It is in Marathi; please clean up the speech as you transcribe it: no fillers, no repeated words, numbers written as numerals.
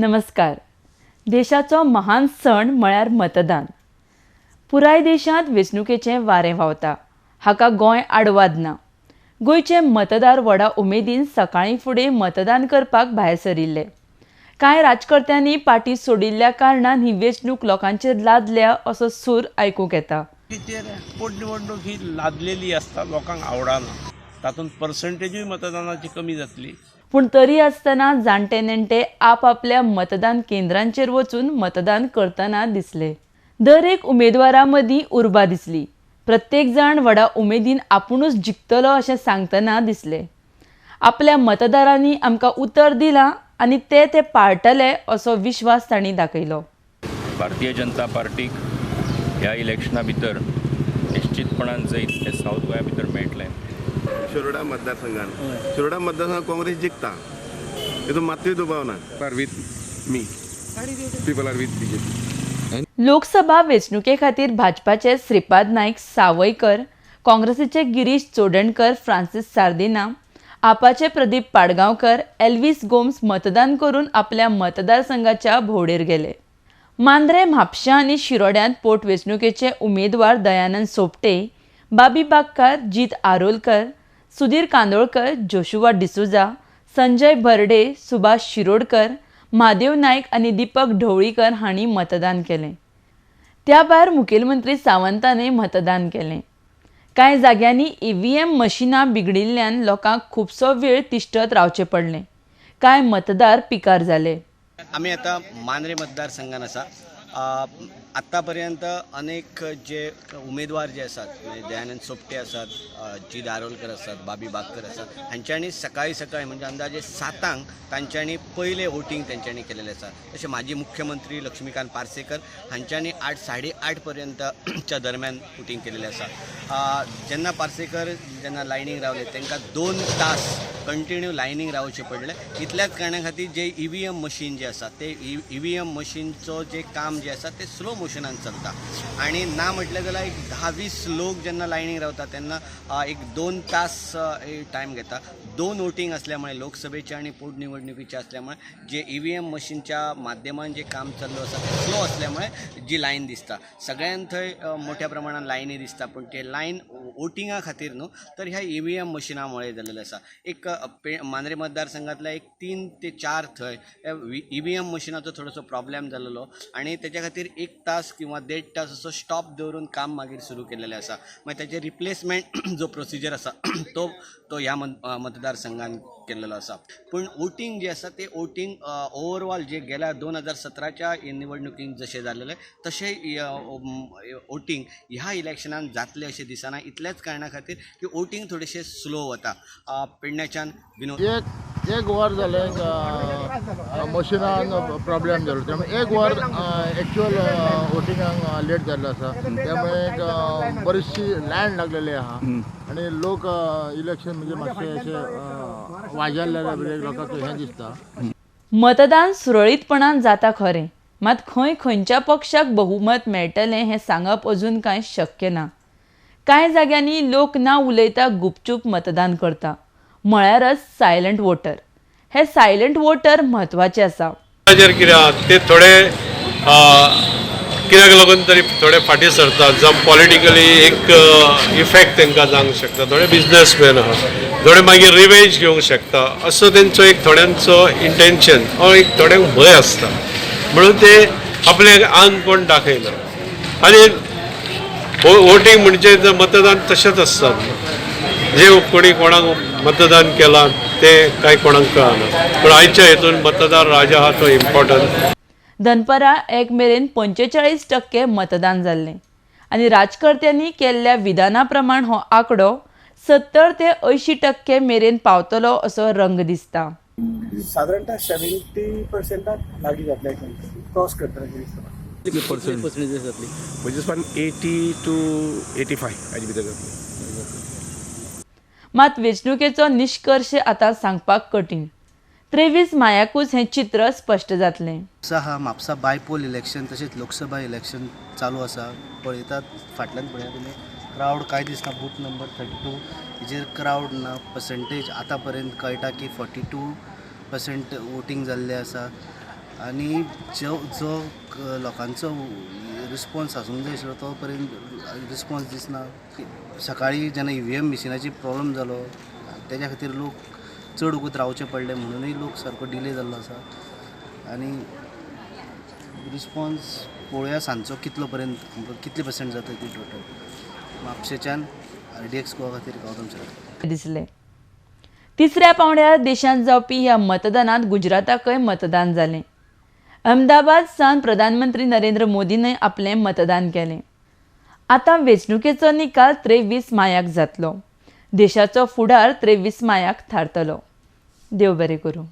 नमस्कार. देशाचो महान सण म्हळ्यार मतदान. पुराय देशांत वेंचणुकेचें वारें व्हांवता. हाका गोंय आडवाद ना. गोंयचे मतदार व्हडा उमेदीन सकाळीं फुडें मतदान करपाक भायर सरिल्ले. कांय राजकर्त्यांनी पाटी सोडिल्ल्या कारणान ही वेंचणूक लोकांचेर लादल्या असो सूर आयकूंक येता. पोटनिवडणूक ही लादलेली आसता, लोकांक आवडना. तातूंत पर्संटेजूय मतदानाची कमी जातली. पूण तरी आसतना जाणटे नेणटे आपआपल्या मतदान केंद्रांचेर वचून मतदान करतना दिसले. दर एक उमेदवारा मदीं उर्बा दिसली. प्रत्येक जाण व्हडा उमेदीन आपुणूच जिखतलो अशें सांगतना दिसले. आपल्या मतदारांनी आमकां उतर दिलां आनी ते पाळटले असो विश्वास तांणी दाखयलो. भारतीय जनता पार्टीक ह्या इलेक्शना भितर निश्चितपणान जैत हे साऊथ गोंया भितर मेळटलें. शिरोडा मतदारसंघात काँग्रेस जिखता, हितून मात्तूय दुबाव ना. With me people are with BJP. Lok Sabha वेंचणुके खातीर भाजपाचे श्रीपाद नायक सावयकर, काँग्रेसीचे गिरीश चोडणकर, फ्रांसीस सार्दिना, आपाचे प्रदीप पाडगांवकर, एल्विस गोम्स मतदान करून आपल्या मतदारसंघाच्या भोंवडेर गेले. मांद्रे, म्हापशां आनी शिरोड्यांत पोटवेंचणुकेचे उमेदवार दयानंद सोपटे, बाबी बागकार, जीत आरोलकर, सुधीर कांदोळकर, जोशुआ डिसुजा, संजय भरडे, सुभाष शिरोडकर, म्हादेव नायक आनी दीपक ढवळीकर हांणी मतदान केलें. त्या भायर मुखेलमंत्री सावंतानय मतदान केलें. कांय जाग्यांनी EVM मशिनां बिगडिल्ल्यान लोकांक खुबसो वेळ तिश्टत रावचें पडलें. कांय मतदार पिकार जाले. आम्ही आता मांद्रे मतदारसंघात आसा. आत्तापर्यंत अनेक जे उमेदवार जे असतात, म्हणजे दयानंद सोपटे असतात, जी दारोलकर असतात, बाबी बागकर असतात, हांच्यांनी सकाळी म्हणजे अंदाजे 7 तांच्यांनी पहिले वोटिंग तेंच्यांनी केलेलें आसा. तशें माजी मुख्यमंत्री लक्ष्मीकांत पार्सेकर हांच्यांनी 8:30 पर्यंतच्या दरम्यान वोटिंग केलेलें आसा. जेन्ना पार्सेकर लायनीक रावले तांकां 2 तास कंटिन्यू लायनीक रावचें पडलें. इतल्याच कारणां खातीर जे EVM मशीन जे आसा ते EVM मशीनचो जे काम जे आसा ते स्लो मोशनान चलता आणि ना म्हटलें जाल्यार एक 10-20 लोक जेन्ना लायनीक रावता तेन्ना एक 2 तास टायम घेता. 2 वोटिंग असल्यामुळे लोकसभेचे आणि पोटनिवडणुकीचे असल्यामुळे जे EVM मशीनच्या माध्यमान जे काम चालू आसा ते स्लो असल्यामुळे जी लायन दिसता सगळ्यांत थंय मोठ्या प्रमाणात लायनी दिसता. पण ते लायन वोटिंगा खातीर न्हू तर ह्या EVM मशिनामुळे जाल्लेलें आसा. एक मांद्रे मतदारसंघातल्या एक 3 ते 4 थंय EVM मशिनाचो थोडोसो प्रॉब्लेम जाल्लो आणि त्याच्या खातीर 1 तास किंवा 1.5 तास असो स्टॉप दवरून काम मागीर सुरू केलेलें आसा. मागीर त्याचे रिप्लेसमेंट जो प्रोसिजर आसा तो ह्या मतदारसंघात केल्लो आसा. पूण वोटिंग जे आसा ते वोटिंग ओवरऑल जे गेल्या 2017च्या निवडणुकीक जशें जाल्लें तशें वोटिंग ह्या इलेक्शनान जातलें अशें दिसना. इतल्याच कारणां खातीर की वोटिंग थोडेशें स्लो वता. पेडण्याच्यान विनोद एक वर जालें मशिनान प्रॉब्लेम जालो त्यामुळे 1 वर एक्चुअल वोटिंगाक लेट जाल्लो आसा. त्यामुळे बरीचशी लँड लागलेली आहा आणि लोक इलेक्शन म्हणजे मातशें अशें वाजारलेले लोकांचो हें दिसता. मतदान सुरळीतपणान जाता खरें, मात खंयच्या पक्षाक बहुमत मेळटलें हें सांगप अजून कांय शक्य ना. कांय जाग्यांनी लोक ना उलयता गुपचूप मतदान करता, म्हळ्यारच सायलंट वोटर. हे सायलंट वोटर म्हत्वाचे आसा. ते थोडे कित्याक लागून तरी थोडे फाटीं सरतात. जावं पॉलिटिकली एक इफेक्ट तांकां जावंक शकता. थोडे बिजनेसमॅन आहा, थोडे मागीर रिवेंज घेवंक शकता. असो तेंचो एक थोड्यांचो इंटेन्शन एक थोड्यांक भंय आसता म्हणून ते आपले आंग कोण दाखयना. आनी वोटींग म्हणजे मतदान तशेंच आसता. जे कोणी कोणाक मतदान केलां ते कांय कोणाक कळना. पूण आयच्या हेतून मतदार राजा हा तो इम्पॉर्टंट. दनपारां 1 मेरेन 45% मतदान जाल्लें आनी राजकर्त्यांनी केल्ल्या विधाना प्रमाण हो आंकडो 70 ते 80% मेरेन पावतलो असो रंग दिसता. साधारणतः 70% लागीं जातले क्रॉस करतले. पर्सेंटेज जातली म्हणजे 80 to 85 हाजे भितर जातली. मात वेंचणुकेचो निश्कर्श आतां सांगपाक कठीण. 23 मायाकूच हें चित्र स्पश्ट जातलें. म्हापसा बायपोल इलेक्शन तशेंच लोकसभा इलेक्शन चालू आसा. पळयतात फाटल्यान पळया तुमी क्रावड कांय दिसना. बूथ नंबर 32 हेजेर क्रावड ना. पर्संटेज आतां पर्यंत कळटा की 42% वोटींग जाल्लें आसा. आनी जो लोकांचो रिस्पॉन्स आसूंक जाय आशिल्लो तो पर्यंत रिस्पॉन्स दिसना. सकाळी जेन्ना EVM मिशिनाची प्रॉब्लम जालो तेज्या खातीर लोक चड वगत रावचे पडले म्हणूनय लोक सारको डिले जाल्लो आसा. आनी रिस्पॉन्स पळोवया सांजचो कितलो पर्यंत कितले पर्सेंट जाता ती टोटल. म्हापशेच्यान RDX गोवा खातीर गौतम सर दिसले. तिसऱ्या पावंड्यार देशांत जावपी ह्या मतदानात गुजराताकय मतदान जालें. अहमदाबाद सावन प्रधानमंत्री नरेंद्र मोदीनय आपलें मतदान केलें. आतां वेंचणुकेचो निकाल 23 मायाक जातलो. देशाचो फुडार 23 मायाक थारतलो. देव बरें करूं.